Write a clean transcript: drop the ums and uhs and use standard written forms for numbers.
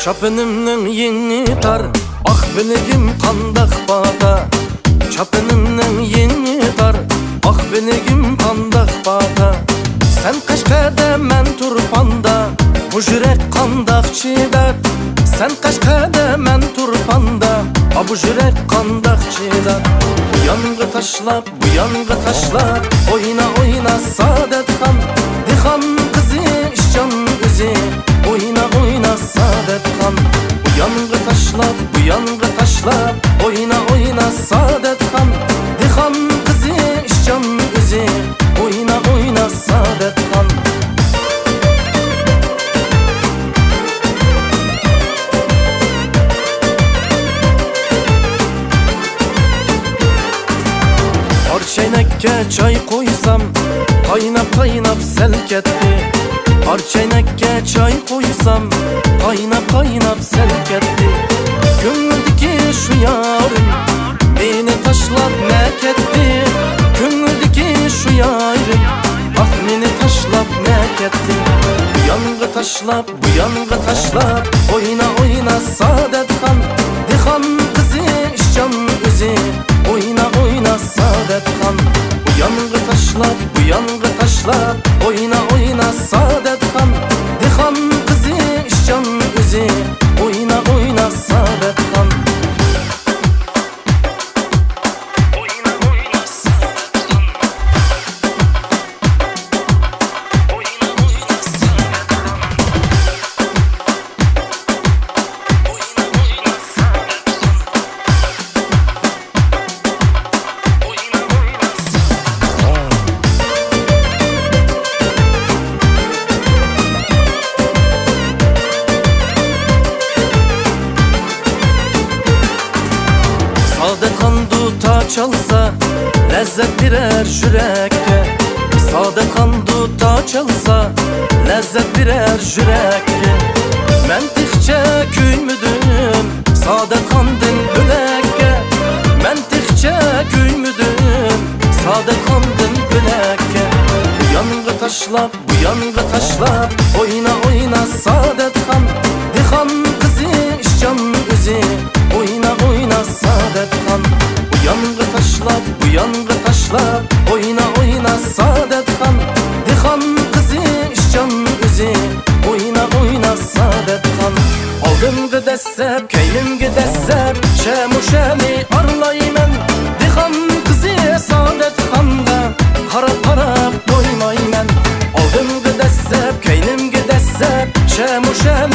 Çapınımның yeni tar, ah biligim qandaq bata. Çapınımның yeni tar, ah biligim qandaq bata. Sen Qashqada, men Turpanda, bu yürek qandaq chidar. Sen Qashqada, men Turpanda, bu yürek qandaq chidar. Bu yong'i tashlab, bu yong'i tashlab, oyna oyna Saadetxon, dixon qizi ishchan o'zi. Oyna oyna Saadetxon, bu yong'i tashlab, bu yong'i tashlab, oyna oyna Saadetxon, dixon qizi ishchan o'zi. Oyna oyna Saadetxon. Çaynakka çay koysam, qaynab qaynab sel ketdi. Har çaynakka çay koysam, qaynab qaynab sel ketdi. Ko'ngildagi shu yarim meni tashlab ne ketdi. Ko'ngildagi shu yarim ah meni tashlab ne ketdi. Bu yong'i tashlab, bu yong'i tashlab, oyna oyna Saadetxon, dixon qizi ishchan o'zi. Oyna oyna Saadetxon, bu yong'i tashlab, bu yong'i tashlab, oyna oyna Saadetxon, dixon qizi ishchan o'zi. Oyna oyna Saadetxon. Saadetxon duta çalsa, lezzet birer yürekte. Saadetxon duta çalsa, lezzet birer yürekte. Men tixçe küymüdüm, Saadetxondan bölekке. Men tixçe küymüdüm, Saadetxondan bölekke. Bu yong'i tashlab, bu yong'i tashlab, oyna oyna Saadetxon, dixon qizi ishchan o'zi. Oyna oyna Saadetxon, bu yong'i tashlab, bu yong'i tashlab, oyna oyna Saadetxon, dixon qizi ishchan o'zi. Oyna oyna Saadetxon. Oldimga dassab, keynimga dassab, shamushani arlayman. Dixon qizi Saadetxonga qarab qarab to'ymayman. Oldimga dassab, keynimga dassab, shamushani